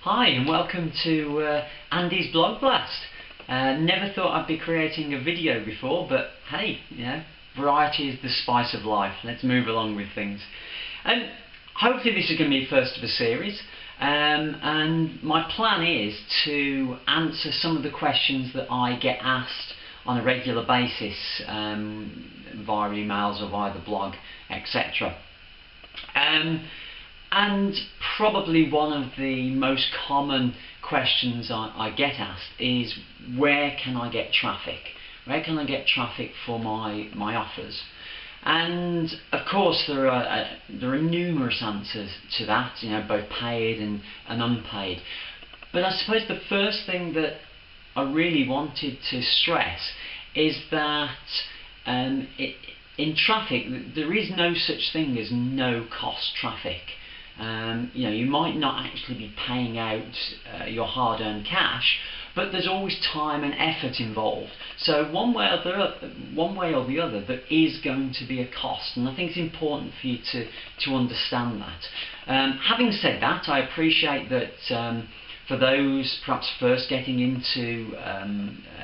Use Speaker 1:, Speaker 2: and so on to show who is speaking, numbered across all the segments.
Speaker 1: Hi and welcome to Andy's Blog Blast. Never thought I'd be creating a video before, but hey, variety is the spice of life. Let's move along with things. And hopefully this is going to be the first of a series. And my plan is to answer some of the questions that I get asked on a regular basis via emails or via the blog, etc. And probably one of the most common questions I get asked is, where can I get traffic? Where can I get traffic for my offers? And of course there are numerous answers to that, both paid and unpaid. But I suppose the first thing that I really wanted to stress is that in traffic there is no such thing as no cost traffic. You might not actually be paying out your hard-earned cash, but there's always time and effort involved. So one way or the other, there is going to be a cost, and I think it's important for you to understand that. Having said that, I appreciate that for those perhaps first getting into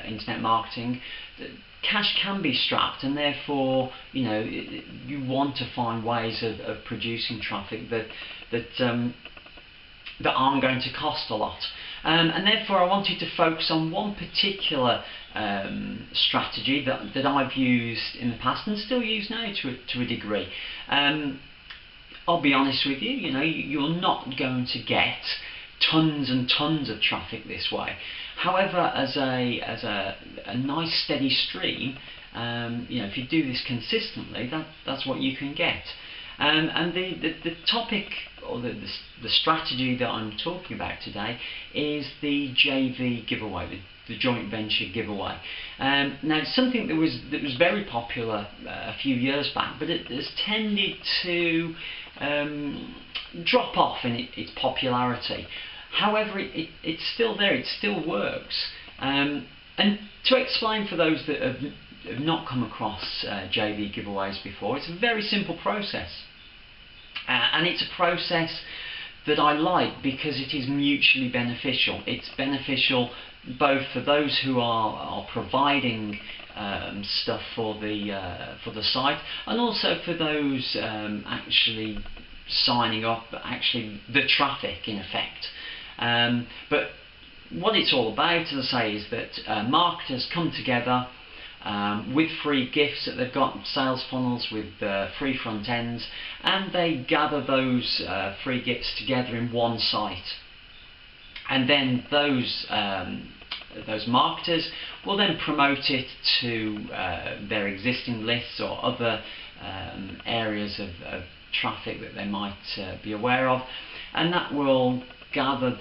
Speaker 1: internet marketing, cash can be strapped, and therefore you want to find ways of producing traffic that aren't going to cost a lot. And therefore I wanted to focus on one particular strategy that I've used in the past and still use now to a degree. I'll be honest with you, you're not going to get tons and tons of traffic this way. However, as a nice steady stream, if you do this consistently, that's what you can get. And the topic, or the strategy that I'm talking about today, is the JV giveaway, the joint venture giveaway. Now it's something that was very popular a few years back, but it has tended to drop off in its popularity. However, it's still there, it still works. And to explain for those that have not come across JV giveaways before, it's a very simple process. And it's a process that I like because it is mutually beneficial. It's beneficial both for those who are providing stuff for the site, and also for those actually signing up, actually the traffic in effect. But what it's all about, as I say, is that marketers come together with free gifts that they've got, sales funnels with free front ends, and they gather those free gifts together in one site. And then those marketers will then promote it to their existing lists or other areas of traffic that they might be aware of, and that will gather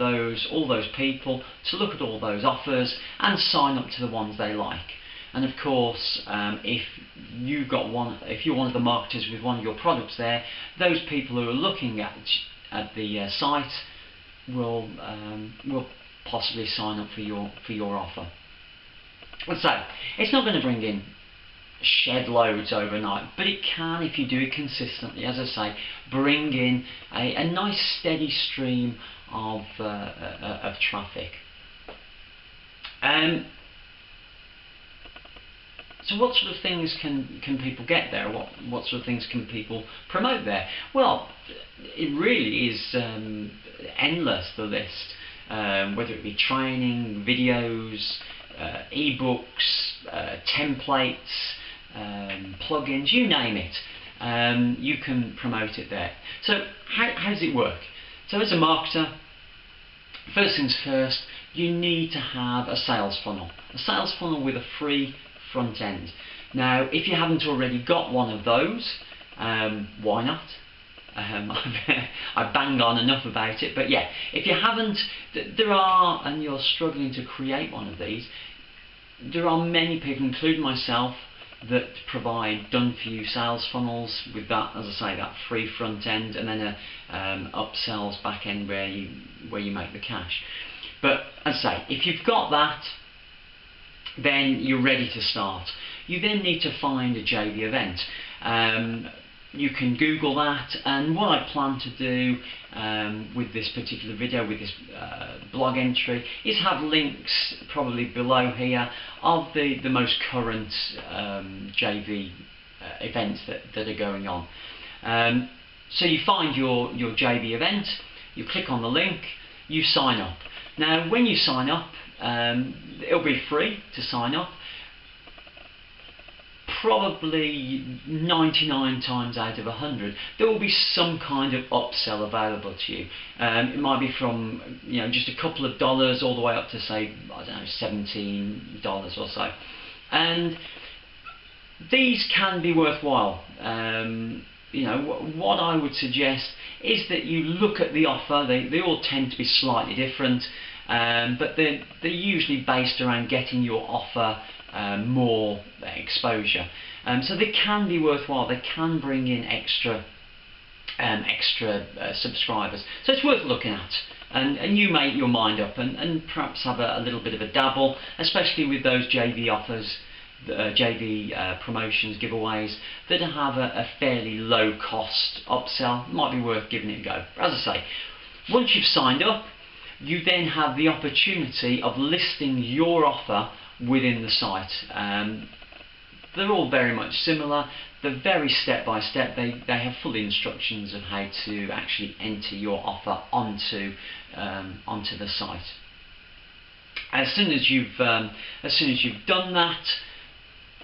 Speaker 1: all those people to look at all those offers and sign up to the ones they like. And of course, if you're one of the marketers with one of your products there, those people who are looking at the site will possibly sign up for your offer. So it's not going to bring in shed loads overnight, but it can, if you do it consistently, as I say, bring in a nice steady stream of traffic. So what sort of things can people get there? What sort of things can people promote there? Well, it really is endless, the list. Whether it be training, videos, ebooks, templates, plugins, you name it, you can promote it there. So how does it work? So as a marketer, first things first, you need to have a sales funnel with a free front end. Now, if you haven't already got one of those, why not? I bang on enough about it, but yeah, if you haven't, and you're struggling to create one of these, there are many people, including myself, that provide done-for-you sales funnels with that, as I say, that free front end, and then a upsells back end where you make the cash. But as I say, if you've got that, then you're ready to start. You then need to find a JV event. you can Google that, and what I plan to do with this particular video, with this blog entry, is have links probably below here of the most current JV events that are going on. So you find your JV event, you click on the link, you sign up. Now when you sign up, it'll be free to sign up. Probably 99 times out of 100 there will be some kind of upsell available to you. It might be from just a couple of dollars all the way up to, say, I don't know, $17 or so, and these can be worthwhile. What I would suggest is that you look at the offer. They all tend to be slightly different, but they're usually based around getting your offer more exposure, so they can be worthwhile. They can bring in extra subscribers, so it's worth looking at, and you make your mind up and perhaps have a little bit of a dabble, especially with those JV offers, JV promotions, giveaways that have a fairly low cost upsell. Might be worth giving it a go. As I say, once you've signed up, you then have the opportunity of listing your offer within the site. They're all very much similar. They're very step by step. They have full instructions of how to actually enter your offer onto the site. As soon as you've done that,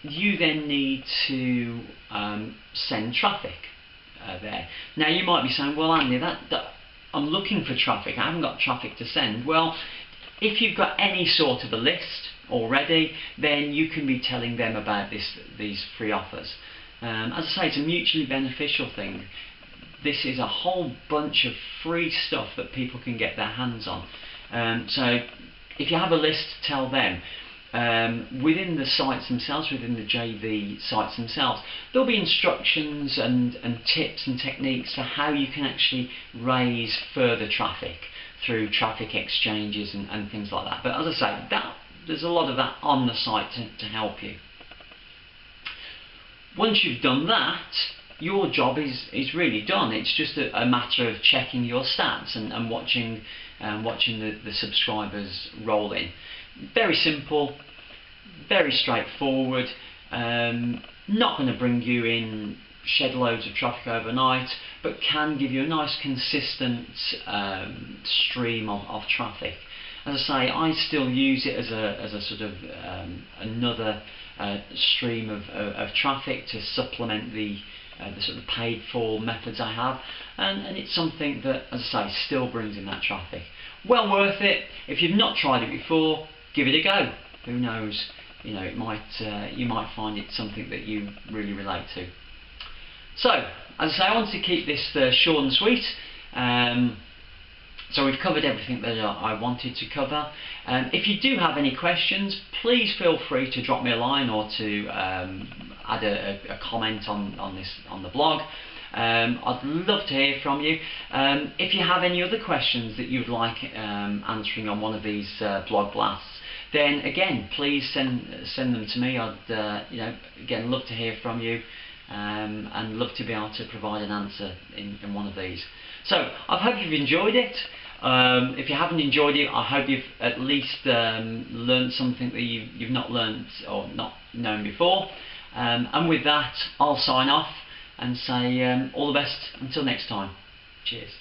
Speaker 1: you then need to send traffic there. Now you might be saying, well, Andy, I'm looking for traffic. I haven't got traffic to send. Well, if you've got any sort of a list already, then you can be telling them about these free offers. As I say, it's a mutually beneficial thing. This is a whole bunch of free stuff that people can get their hands on. So if you have a list, tell them. Within the sites themselves, within the JV sites themselves, there'll be instructions and tips and techniques for how you can actually raise further traffic through traffic exchanges and things like that. But as I say, there's a lot of that on the site to help you. Once you've done that, your job is really done. It's just a matter of checking your stats and watching the subscribers roll in. Very simple, very straightforward. Not going to bring you in shed loads of traffic overnight, but can give you a nice consistent stream of traffic. As I say, I still use it as a sort of another stream of traffic to supplement the sort of paid for methods I have, and it's something that, as I say, still brings in that traffic. Well worth it. If you've not tried it before, give it a go. Who knows? You might find it something that you really relate to. So, as I say, I want to keep this short and sweet. So we've covered everything that I wanted to cover. If you do have any questions, please feel free to drop me a line or to add a comment on the blog. I'd love to hear from you. If you have any other questions that you'd like answering on one of these blog blasts, then again, please send them to me. I'd again love to hear from you, and love to be able to provide an answer in one of these. So I hope you've enjoyed it. If you haven't enjoyed it, I hope you've at least learned something that you've not learned or not known before. And with that, I'll sign off and say all the best until next time. Cheers.